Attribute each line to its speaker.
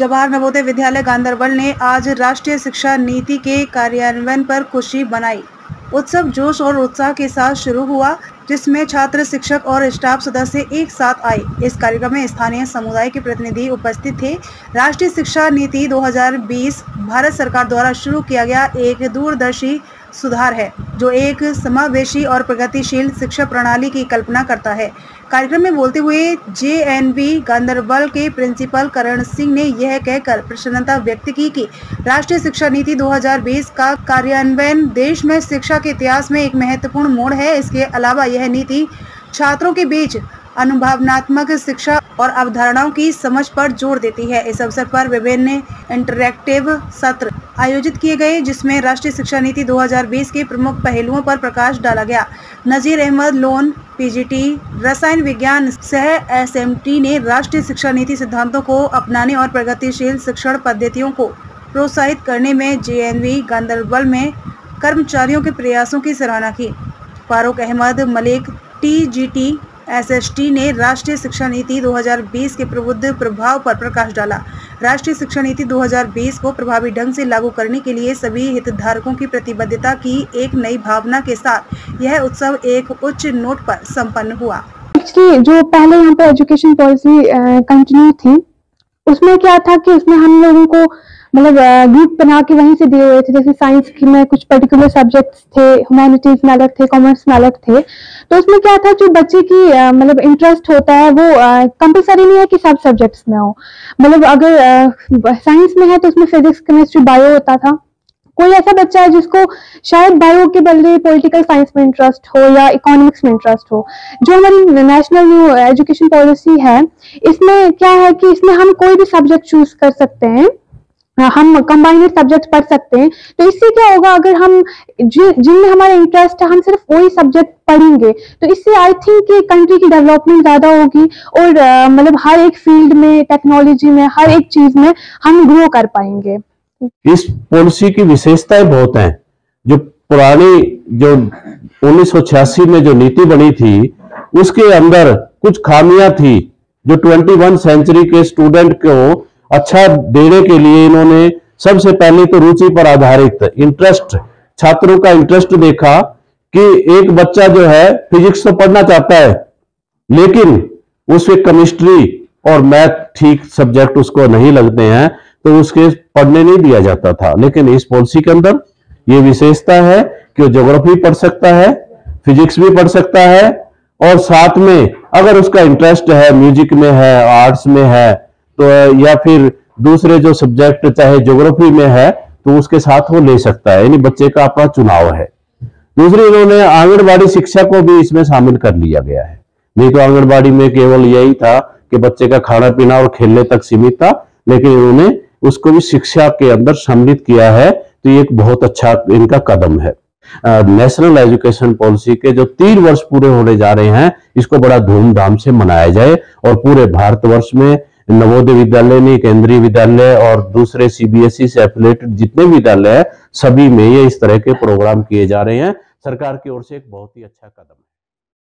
Speaker 1: जवाहर नवोदय विद्यालय गांधरबल ने आज राष्ट्रीय शिक्षा नीति के कार्यान्वयन पर खुशी मनाई। उत्सव जोश और उत्साह के साथ शुरू हुआ, जिसमें छात्र, शिक्षक और स्टाफ सदस्य एक साथ आए। इस कार्यक्रम में स्थानीय समुदाय के प्रतिनिधि उपस्थित थे। राष्ट्रीय शिक्षा नीति 2020 भारत सरकार द्वारा शुरू किया गया एक दूरदर्शी सुधार है, जो एक समावेशी और प्रगतिशील शिक्षा प्रणाली की कल्पना करता है। कार्यक्रम में बोलते हुए JNV गांधरबल के प्रिंसिपल करण सिंह ने यह कहकर प्रसन्नता व्यक्त की कि राष्ट्रीय शिक्षा नीति 2020 का कार्यान्वयन देश में शिक्षा के इतिहास में एक महत्वपूर्ण मोड़ है। इसके अलावा यह नीति छात्रों के बीच अनुभवनात्मक शिक्षा और अवधारणाओं की समझ पर जोर देती है। इस अवसर पर विभिन्न इंटरैक्टिव सत्र आयोजित किए गए, जिसमें राष्ट्रीय शिक्षा नीति 2020 के प्रमुख पहलुओं पर प्रकाश डाला गया। नजीर अहमद लोन PGT रसायन विज्ञान सह SMT ने राष्ट्रीय शिक्षा नीति सिद्धांतों को अपनाने और प्रगतिशील शिक्षण पद्धतियों को प्रोत्साहित करने में JNV गांधरबल में कर्मचारियों के प्रयासों की सराहना की। फारूक अहमद मलिक TGT SST ने राष्ट्रीय शिक्षा नीति 2020 के प्रबुद्ध प्रभाव पर प्रकाश डाला। राष्ट्रीय शिक्षा नीति 2020 को प्रभावी ढंग से लागू करने के लिए सभी हितधारकों की प्रतिबद्धता की एक नई भावना के साथ यह उत्सव एक उच्च नोट पर संपन्न हुआ।
Speaker 2: जो पहले यहाँ पे एजुकेशन पॉलिसी कंटिन्यू थी, उसमें क्या था कि उसमें हम लोगों को मतलब ग्रुप बना के वहीं से दिए हुए थे। जैसे साइंस में कुछ पर्टिकुलर सब्जेक्ट्स थे, ह्यूमैनिटीज में अलग थे, कॉमर्स में अलग थे। तो उसमें क्या था, जो बच्चे की मतलब इंटरेस्ट होता है वो कंपलसरी नहीं है कि सब सब्जेक्ट्स में हो। मतलब अगर साइंस में है तो उसमें फिजिक्स, केमिस्ट्री, बायो होता था। कोई ऐसा बच्चा है जिसको शायद बायो के बदले पॉलिटिकल साइंस में इंटरेस्ट हो या इकोनॉमिक्स में इंटरेस्ट हो। जो हमारी नेशनल न्यू एजुकेशन पॉलिसी है, इसमें क्या है कि इसमें हम कोई भी सब्जेक्ट चूज कर सकते हैं, हम कंबाइंड सब्जेक्ट पढ़ सकते हैं। तो इससे क्या होगा, अगर हम जिनमें हमारा इंटरेस्ट है हम सिर्फ वही सब्जेक्ट पढ़ेंगे, तो इससे आई थिंक कि कंट्री की डेवलपमेंट ज्यादा होगी और मतलब हर एक फील्ड में, टेक्नोलॉजी में, हर एक चीज में हम ग्रो कर पाएंगे।
Speaker 3: इस पॉलिसी की विशेषताएं बहुत हैं। जो पुरानी जो 1986 में जो नीति बनी थी, उसके अंदर कुछ खामियां थी जो 21 सेंचुरी के स्टूडेंट को अच्छा देने के लिए इन्होंने सबसे पहले तो रुचि पर आधारित इंटरेस्ट, छात्रों का इंटरेस्ट देखा कि एक बच्चा जो है फिजिक्स तो पढ़ना चाहता है, लेकिन उससे केमिस्ट्री और मैथ ठीक सब्जेक्ट उसको नहीं लगते हैं, तो उसके पढ़ने नहीं दिया जाता था। लेकिन इस पॉलिसी के अंदर ये विशेषता है कि वो ज्योग्राफी पढ़ सकता है, फिजिक्स भी पढ़ सकता है, और साथ में अगर उसका इंटरेस्ट है, म्यूजिक में है, आर्ट्स में है, तो या फिर दूसरे जो सब्जेक्ट चाहे ज्योग्राफी में है, तो उसके साथ वो ले सकता है। यानी बच्चे का अपना चुनाव है। दूसरी, इन्होंने आंगनबाड़ी शिक्षा को भी इसमें शामिल कर लिया गया है। नहीं तो आंगनबाड़ी में केवल यही था कि बच्चे का खाना पीना और खेलने तक सीमित था, लेकिन इन्होंने उसको भी शिक्षा के अंदर सम्मिलित किया है। तो ये एक बहुत अच्छा इनका कदम है। नेशनल एजुकेशन पॉलिसी के जो 3 वर्ष पूरे होने जा रहे हैं, इसको बड़ा धूमधाम से मनाया जाए और पूरे भारतवर्ष में नवोदय विद्यालय नहीं, केंद्रीय विद्यालय और दूसरे CBSE से एफिलिएटेड जितने विद्यालय हैं, सभी में ये इस तरह के प्रोग्राम किए जा रहे हैं। सरकार की ओर से एक बहुत ही अच्छा कदम है।